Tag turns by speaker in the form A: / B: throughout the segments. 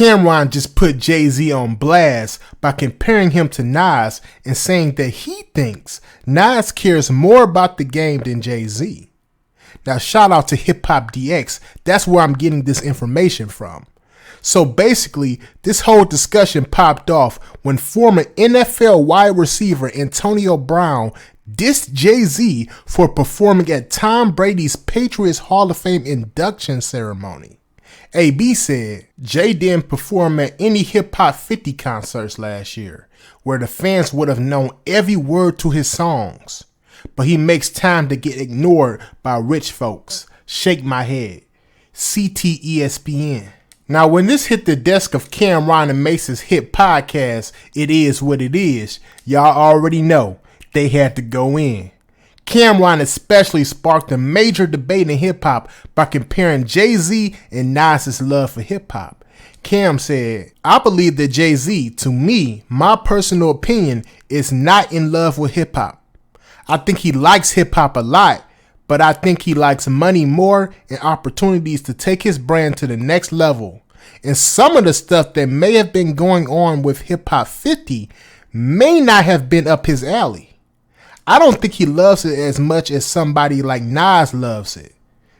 A: Cameron just put Jay-Z on blast by comparing him to Nas and saying that he thinks Nas cares more about the game than Jay-Z. Now shout out to Hip Hop DX, that's where I'm getting this information from. So basically, this whole discussion popped off when former NFL wide receiver Antonio Brown dissed Jay-Z for performing at Tom Brady's Patriots Hall of Fame induction ceremony. AB said, Jay didn't perform at any Hip Hop 50 concerts last year, where the fans would have known every word to his songs. But he makes time to get ignored by rich folks. Shake my head. CTESPN. Now, when this hit the desk of Cameron and Mace's hit podcast, It Is What It Is, y'all already know they had to go in. Cameron especially sparked a major debate in hip-hop by comparing Jay-Z and Nas's love for hip-hop. Cam said, I believe that Jay-Z, to me, my personal opinion, is not in love with hip-hop. I think he likes hip-hop a lot, but I think he likes money more and opportunities to take his brand to the next level. And some of the stuff that may have been going on with Hip Hop 50 may not have been up his alley. I don't think he loves it as much as somebody like Nas loves it.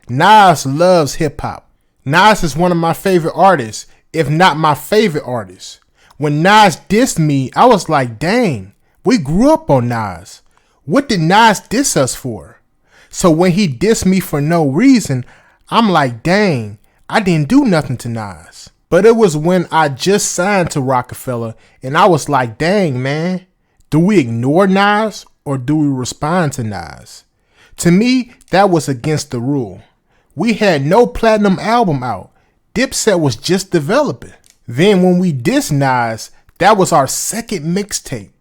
A: Nas loves hip hop. Nas is one of my favorite artists, if not my favorite artist. When Nas dissed me, I was like, dang, we grew up on Nas. What did Nas diss us for? So when he dissed me for no reason, I'm like, dang, I didn't do nothing to Nas. But it was when I just signed to Rockefeller and I was like, dang, man, do we ignore Nas? Or do we respond to Nas? To me, that was against the rule. We had no platinum album out. Dipset was just developing. Then when we dissed Nas, that was our second mixtape.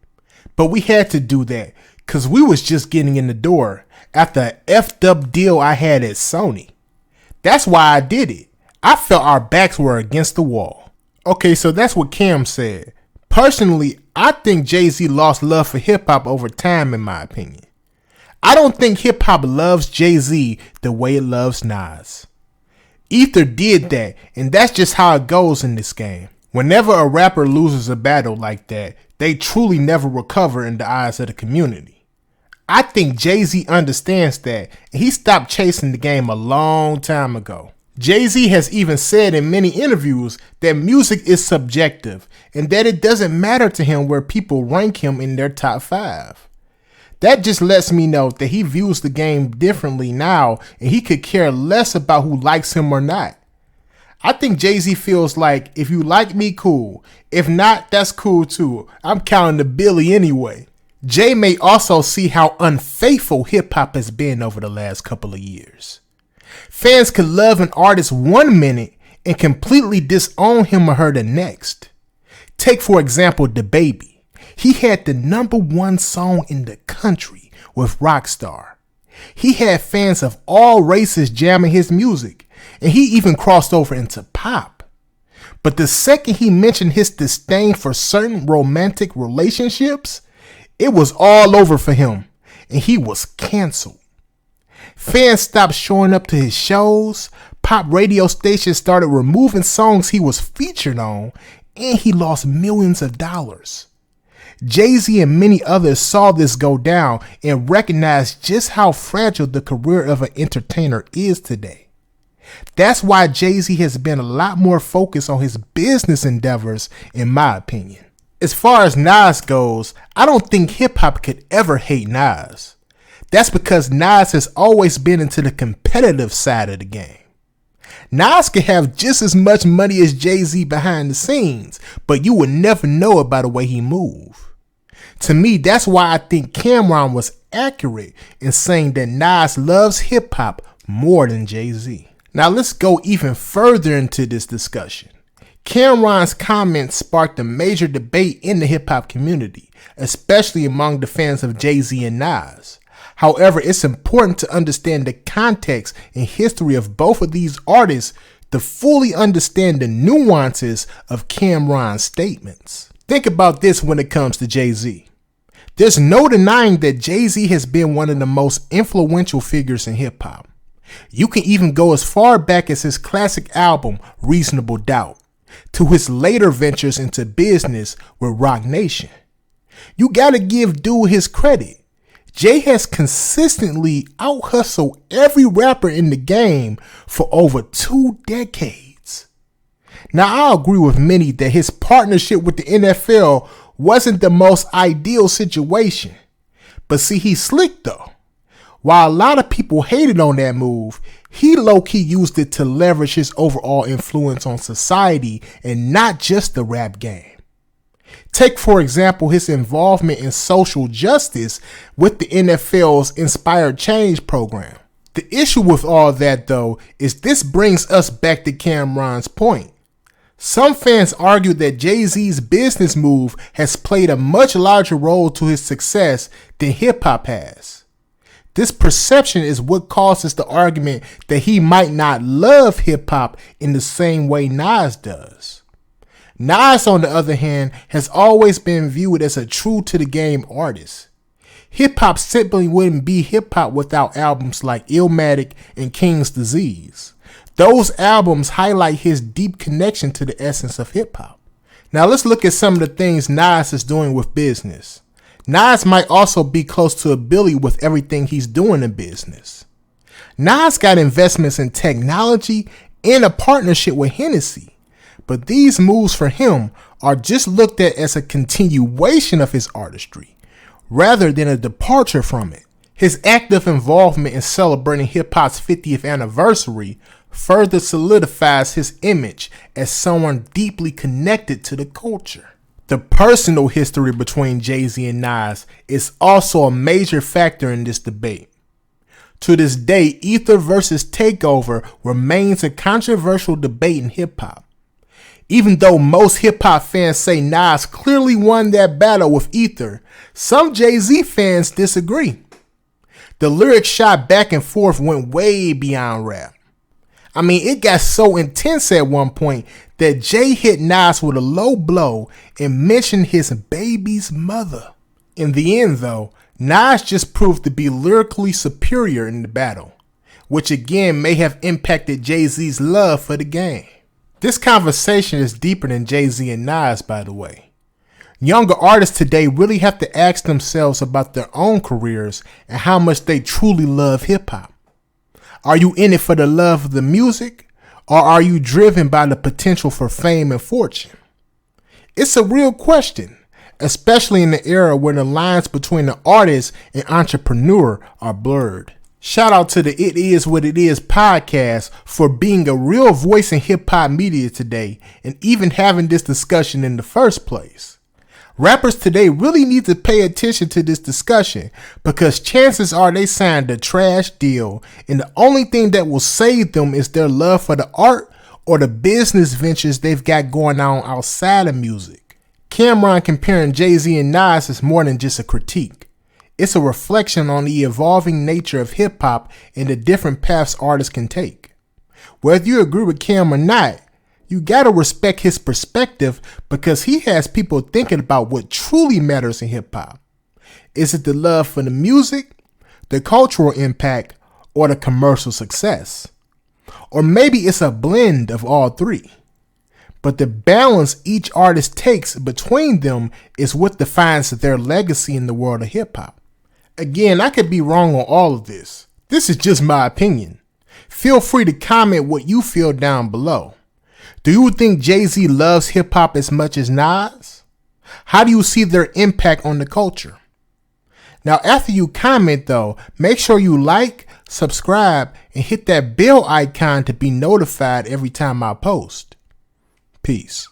A: But we had to do that because we was just getting in the door after an effed up deal I had at Sony. That's why I did it. I felt our backs were against the wall. Okay, so that's what Cam said. Personally, I think Jay-Z lost love for hip-hop over time, in my opinion. I don't think hip-hop loves Jay-Z the way it loves Nas. Ether did that, and that's just how it goes in this game. Whenever a rapper loses a battle like that, they truly never recover in the eyes of the community. I think Jay-Z understands that, and he stopped chasing the game a long time ago. Jay-Z has even said in many interviews that music is subjective and that it doesn't matter to him where people rank him in their top 5. That just lets me know that he views the game differently now and he could care less about who likes him or not. I think Jay-Z feels like if you like me, cool. If not, that's cool too. I'm counting the Billy anyway. Jay may also see how unfaithful hip-hop has been over the last couple of years. Fans could love an artist 1 minute and completely disown him or her the next. Take, for example, DaBaby. He had the #1 song in the country with Rockstar. He had fans of all races jamming his music, and he even crossed over into pop. But the second he mentioned his disdain for certain romantic relationships, it was all over for him, and he was canceled. Fans stopped showing up to his shows, pop radio stations started removing songs he was featured on, and he lost millions of dollars. Jay-Z and many others saw this go down and recognized just how fragile the career of an entertainer is today. That's why Jay-Z has been a lot more focused on his business endeavors, in my opinion. As far as Nas goes, I don't think hip-hop could ever hate Nas. That's because Nas has always been into the competitive side of the game. Nas can have just as much money as Jay-Z behind the scenes, but you would never know it by the way he moves. To me, that's why I think Cameron was accurate in saying that Nas loves hip-hop more than Jay-Z. Now let's go even further into this discussion. Cameron's comments sparked a major debate in the hip-hop community, especially among the fans of Jay-Z and Nas. However, it's important to understand the context and history of both of these artists to fully understand the nuances of Cameron's statements. Think about this when it comes to Jay-Z. There's no denying that Jay-Z has been one of the most influential figures in hip-hop. You can even go as far back as his classic album, Reasonable Doubt. to his later ventures into business with Roc Nation. You gotta give dude his credit. Jay has consistently out-hustled every rapper in the game for over 2 decades. Now, I agree with many that his partnership with the NFL wasn't the most ideal situation. But see, he's slick though. While a lot of people hated on that move, he low-key used it to leverage his overall influence on society and not just the rap game. Take, for example, his involvement in social justice with the NFL's Inspired Change program. The issue with all that, though, is this brings us back to Cam'ron's point. Some fans argue that Jay-Z's business move has played a much larger role to his success than hip-hop has. This perception is what causes the argument that he might not love hip-hop in the same way Nas does. Nas, on the other hand, has always been viewed as a true-to-the-game artist. Hip-hop simply wouldn't be hip-hop without albums like Illmatic and King's Disease. Those albums highlight his deep connection to the essence of hip-hop. Now let's look at some of the things Nas is doing with business. Nas might also be close to a Billy with everything he's doing in business. Nas got investments in technology and a partnership with Hennessy. But these moves for him are just looked at as a continuation of his artistry, rather than a departure from it. His active involvement in celebrating hip-hop's 50th anniversary further solidifies his image as someone deeply connected to the culture. The personal history between Jay-Z and Nas is also a major factor in this debate. To this day, Ether versus Takeover remains a controversial debate in hip-hop. Even though most hip-hop fans say Nas clearly won that battle with Ether, some Jay-Z fans disagree. The lyrics shot back and forth went way beyond rap. I mean, it got so intense at one point that Jay hit Nas with a low blow and mentioned his baby's mother. In the end, though, Nas just proved to be lyrically superior in the battle, which again may have impacted Jay-Z's love for the game. This conversation is deeper than Jay-Z and Nas, by the way. Younger artists today really have to ask themselves about their own careers and how much they truly love hip-hop. Are you in it for the love of the music, or are you driven by the potential for fame and fortune? It's a real question, especially in the era where the lines between the artist and entrepreneur are blurred. Shout out to the It Is What It Is podcast for being a real voice in hip-hop media today and even having this discussion in the first place. Rappers today really need to pay attention to this discussion because chances are they signed a trash deal and the only thing that will save them is their love for the art or the business ventures they've got going on outside of music. Cam'ron comparing Jay-Z and Nas is more than just a critique. It's a reflection on the evolving nature of hip-hop and the different paths artists can take. Whether you agree with Cam or not, you gotta respect his perspective because he has people thinking about what truly matters in hip-hop. Is it the love for the music, the cultural impact, or the commercial success? Or maybe it's a blend of all three. But the balance each artist takes between them is what defines their legacy in the world of hip-hop. Again, I could be wrong on all of this. This is just my opinion. Feel free to comment what you feel down below. Do you think Jay-Z loves hip-hop as much as Nas? How do you see their impact on the culture? Now, after you comment though, make sure you like, subscribe, and hit that bell icon to be notified every time I post. Peace.